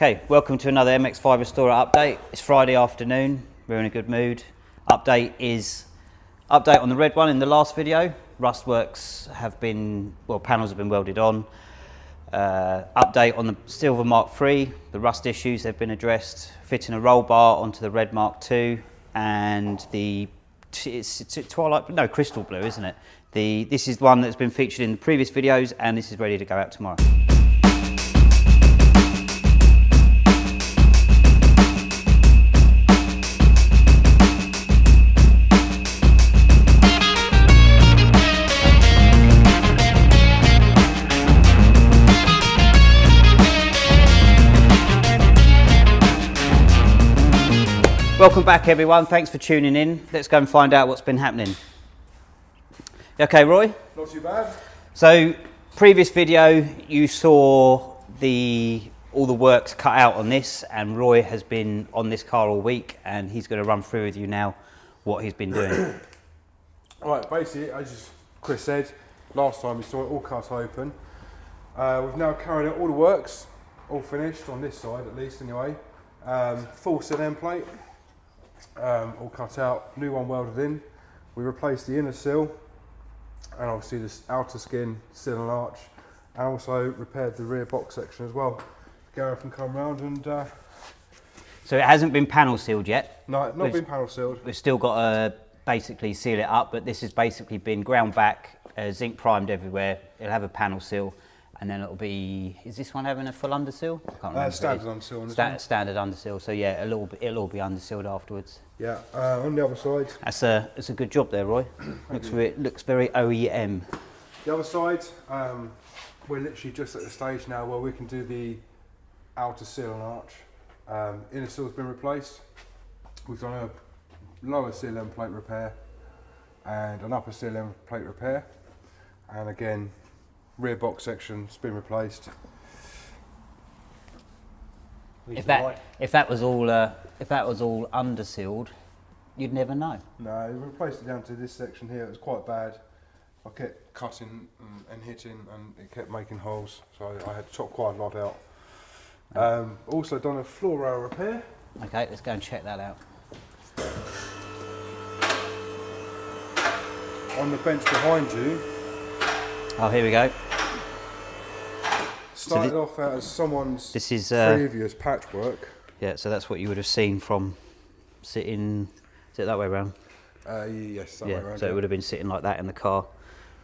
Okay, welcome to another MX5 Restorer update. It's Friday afternoon, we're in a good mood. Update on the red one in the last video. Rust works have been, panels have been welded on. Update on the silver Mk3, the rust issues have been addressed. Fitting a roll bar onto the red Mk2 and it's crystal blue, isn't it? This is one that's been featured in the previous videos and this is ready to go out tomorrow. Welcome back everyone, thanks for tuning in. Let's go and find out what's been happening. Okay Roy? Not too bad. So previous video you saw all the works cut out on this, and Roy has been on this car all week and he's going to run through with you now what he's been doing. Right, basically as Chris said, last time we saw it all cut open. We've now carried out all the works, all finished on this side at least anyway. Full sill end plate. All cut out, new one welded in. We replaced the inner sill and obviously this outer skin, sill and arch, and also repaired the rear box section as well. Gareth can come round and... So it hasn't been panel sealed yet? No, not been panel sealed. We've still got to basically seal it up, but this has basically been ground back, zinc primed everywhere. It'll have a panel seal. And then it'll be, is this one having a full underseal? I can't remember. Standard underseal on this one. Standard underseal, so yeah, it'll all be undersealed afterwards. Yeah, on the other side. It's a good job there, Roy. Looks very OEM. The other side, we're literally just at the stage now where we can do the outer sill and arch. Inner sill's been replaced. We've done a lower sill end plate repair and an upper sill end plate repair. And again, rear box section's been replaced. If that was all undersealed, you'd never know. No, we replaced it down to this section here. It was quite bad. I kept cutting and hitting, and it kept making holes, so I had to chop quite a lot out. Also done a floor rail repair. Okay, let's go and check that out. On the bench behind you. Oh, here we go. Started off out as someone's previous patchwork. Yeah, so that's what you would have seen from sitting. Is it that way around? Yes, that way around. So it would have been sitting like that in the car,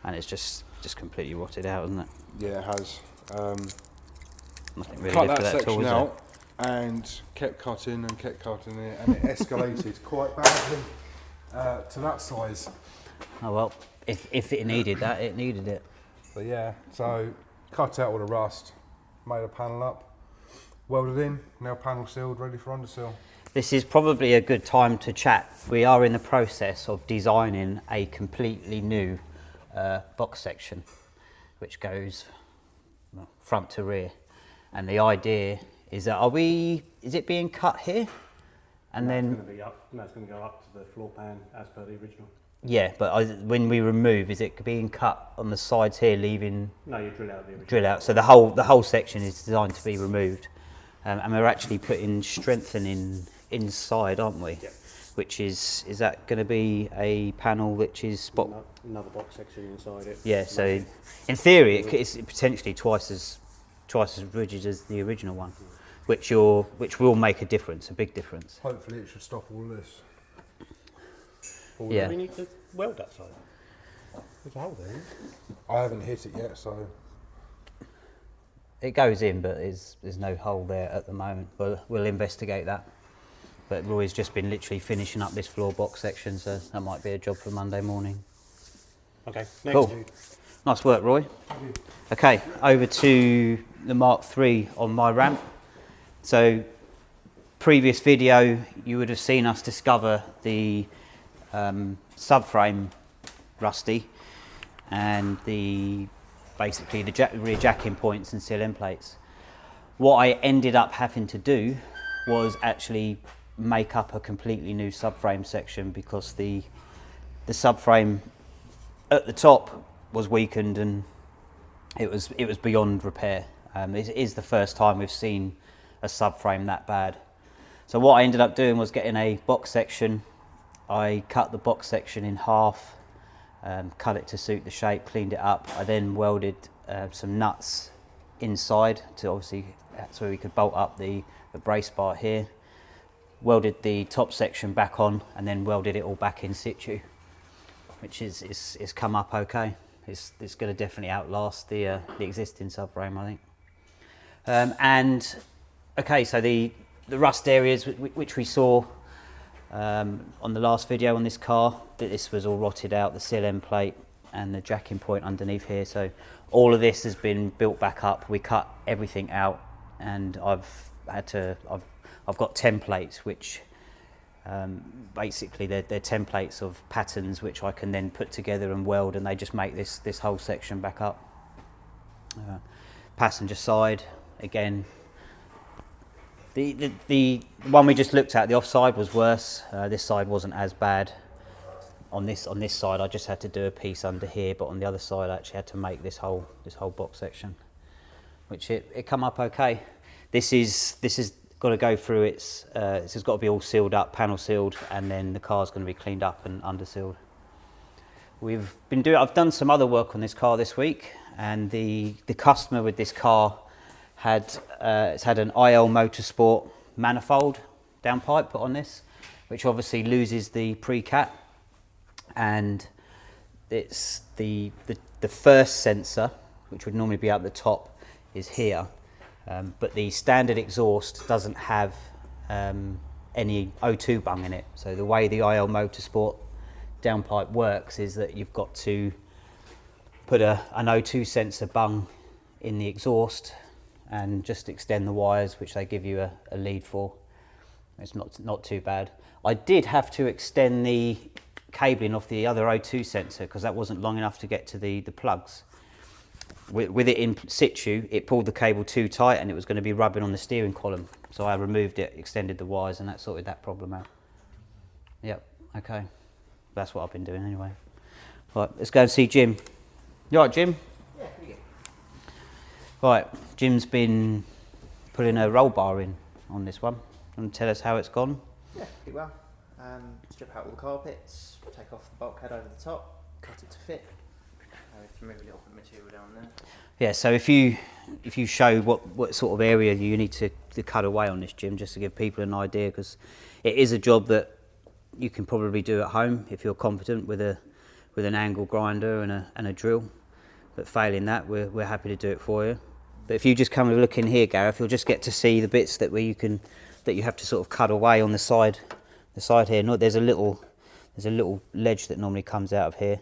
and it's just completely rotted out, isn't it? Yeah, it has. Nothing really cut good that for that section tool, out and kept cutting and kept cutting it, and it escalated quite badly to that size. Oh well, if it needed that, it needed it. So yeah, so cut out all the rust, made a panel up, welded in, now panel sealed, ready for underseal. This is probably a good time to chat. We are in the process of designing a completely new box section, which goes front to rear. And the idea is that is it being cut here? And then it's going to be up, and that's going to go up to the floor pan as per the original. Yeah, but when we remove, is it being cut on the sides here, leaving? No, you drill out the original. Drill out. So the whole section is designed to be removed, and we're actually putting strengthening inside, aren't we? Yep. Which is that going to be a panel which is another box section inside it? Yeah. So in theory, it's potentially twice as rigid as the original one, which will make a difference, a big difference. Hopefully, it should stop all this. Yeah. Do we need to weld that side? There's a hole there. I haven't hit it yet, so it goes in, but there's no hole there at the moment. We'll investigate that. But Roy's just been literally finishing up this floor box section, so that might be a job for Monday morning. Okay, next. Cool. Nice work, Roy. Okay, over to the Mk3 on my ramp. So, previous video, you would have seen us discover the subframe rusty and basically the rear jacking points and sill end plates. What I ended up having to do was actually make up a completely new subframe section because the subframe at the top was weakened and it was beyond repair. It is the first time we've seen a subframe that bad. So what I ended up doing was getting a box section. I cut the box section in half, cut it to suit the shape, cleaned it up. I then welded some nuts inside to obviously, that's where we could bolt up the brace bar here. Welded the top section back on and then welded it all back in situ, which is come up okay. It's going to definitely outlast the existing subframe, I think. And okay, so the rust areas which we saw on the last video on this car, that this was all rotted out, the seal end plate and the jacking point underneath here. So all of this has been built back up. We cut everything out, and I've got templates which basically they're templates of patterns which I can then put together and weld, and they just make this whole section back up. Passenger side, again, the one we just looked at, the offside, was worse. This side wasn't as bad. On this side I just had to do a piece under here, but on the other side I actually had to make this whole box section, which it come up okay. This is got to go through this has got to be all sealed up, panel sealed, and then the car's going to be cleaned up and under sealed. I've done some other work on this car this week, and the customer with this car it's had an IL Motorsport manifold downpipe put on this, which obviously loses the pre-cat, and it's the first sensor, which would normally be up the top, is here. But the standard exhaust doesn't have any O2 bung in it. So the way the IL Motorsport downpipe works is that you've got to put an O2 sensor bung in the exhaust and just extend the wires, which they give you a lead for. It's not too bad. I did have to extend the cabling off the other O2 sensor because that wasn't long enough to get to the plugs. With it in situ, it pulled the cable too tight and it was going to be rubbing on the steering column. So I removed it, extended the wires, and that sorted that problem out. Yep, okay. That's what I've been doing anyway. Right, let's go and see Jim. You all right, Jim? Yeah, pretty good. Right, Jim's been putting a roll bar in on this one. And tell us how it's gone. Yeah, pretty well. Strip out all the carpets, take off the bulkhead over the top, cut it to fit. We have to remove a little bit of material down there. Yeah, so if you show what sort of area you need to cut away on this, Jim, just to give people an idea, because it is a job that you can probably do at home if you're competent with an angle grinder and a drill. But failing that, we're happy to do it for you. But if you just come and look in here, Gareth, you'll just get to see the bits that you have to sort of cut away on the side here. No, there's a little ledge that normally comes out of here,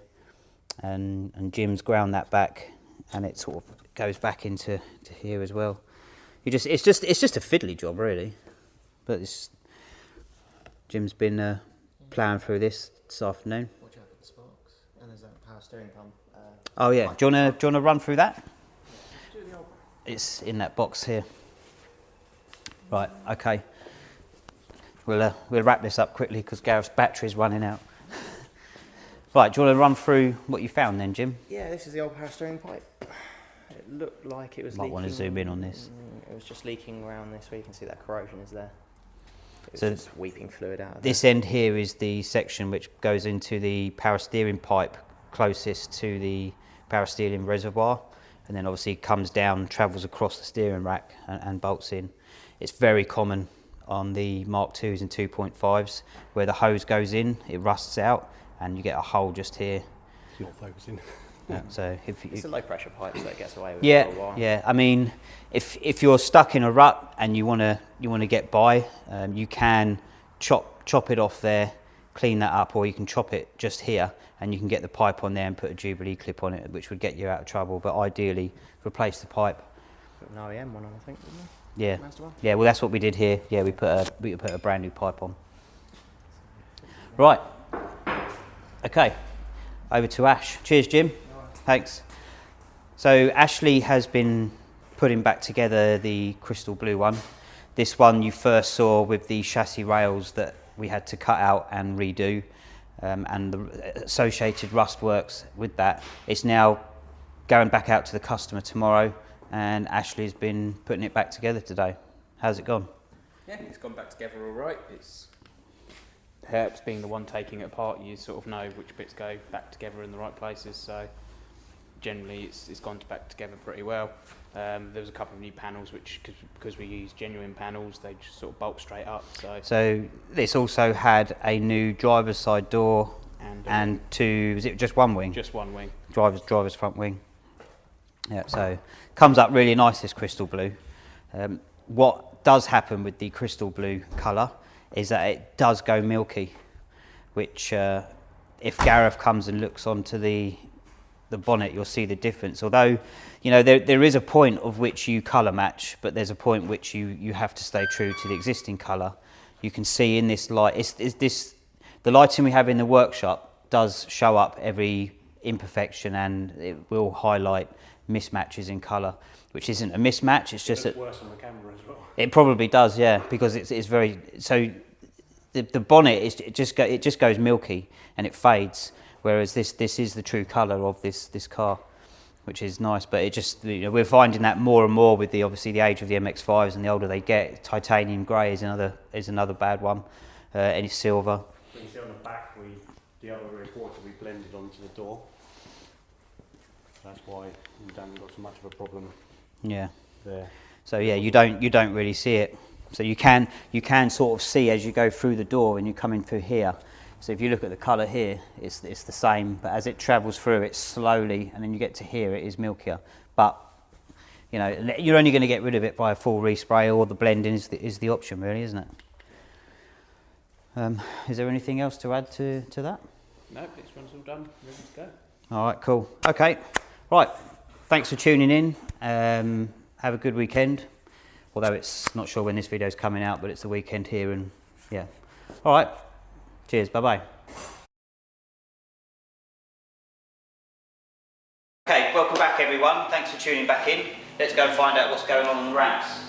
and Jim's ground that back, and it sort of goes back into here as well. It's just a fiddly job really, but Jim's been ploughing through this afternoon. Watch out for the sparks. And there's that power steering pump. Oh yeah, do you wanna run through that? It's in that box here. Right, okay. We'll wrap this up quickly because Gareth's battery's running out. Right, do you want to run through what you found then, Jim? Yeah, this is the old power steering pipe. It looked like it was leaking. Might want to zoom in on this. It was just leaking around this way. You can see that corrosion is there. It's So just weeping fluid out of This end here is the section which goes into the power steering pipe closest to the power steering reservoir, and then obviously comes down, travels across the steering rack and bolts in. It's very common on the Mark 2s and 2.5s where the hose goes in, it rusts out, and you get a hole just here. It's not focusing. So it's a low pressure pipe, so it gets away with yeah, it for a while. yeah. I mean, if you're stuck in a rut and you wanna get by, you can chop it off there, clean that up, or you can chop it just here, and you can get the pipe on there and put a Jubilee clip on it, which would get you out of trouble. But ideally, replace the pipe. Put an OEM one on, I think, didn't we? Yeah, Mazda one? yeah. Well, that's what we did here. Yeah, we put a brand new pipe on. Right. Okay. Over to Ash. Cheers, Jim. Thanks. So Ashley has been putting back together the crystal blue one. This one you first saw with the chassis rails that we had to cut out and redo, and the associated rust works with that. It's now going back out to the customer tomorrow, and Ashley's been putting it back together today. How's it gone? Yeah, it's gone back together all right. It's Herps being the one taking it apart, you sort of know which bits go back together in the right places. So generally, it's gone back together pretty well. There was a couple of new panels which, because we use genuine panels, they just sort of bolt straight up. So this also had a new driver's side door and two. Was it just one wing? Just one wing. Driver's front wing. Yeah. So comes up really nice, this crystal blue. What does happen with the crystal blue colour is that it does go milky, which if Gareth comes and looks onto the bonnet, you'll see the difference. Although, you know, there is a point of which you colour match, but there's a point which you have to stay true to the existing colour. You can see in this light, the lighting we have in the workshop does show up every imperfection, and it will highlight mismatches in colour, which isn't a mismatch. It's just that worse on the camera as well. It probably does, yeah, because it's very so. The bonnet it just goes milky and it fades, whereas this is the true colour of this car, which is nice. But it just, you know, we're finding that more and more with obviously the age of the MX5s, and the older they get, titanium grey is another bad one. Any silver. You can see on the back, the other reporter we blended onto the door. That's why we haven't got so much of a problem. Yeah. There. So yeah, you don't really see it. So you can sort of see as you go through the door and you come in through here. So if you look at the colour here, it's the same, but as it travels through, it's slowly, and then you get to here, it is milkier. But you know, you're only going to get rid of it by a full respray, or the blending is the option, really, isn't it? Is there anything else to add to that? No, this one's all done, ready to go. All right, cool. Okay, right. Thanks for tuning in. Have a good weekend. Although it's not sure when this video is coming out, but it's the weekend here, and yeah. All right. Cheers. Bye-bye. Okay, welcome back, everyone. Thanks for tuning back in. Let's go and find out what's going on the ramps.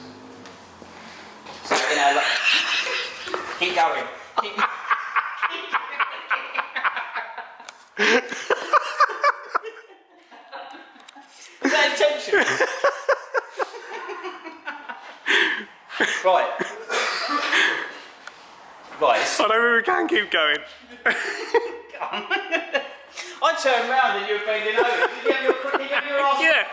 So, you know, keep going. Is that intentional? Right. Right. I don't think we can keep going. I turned round and you were bending over. Did you have your ass? Yeah.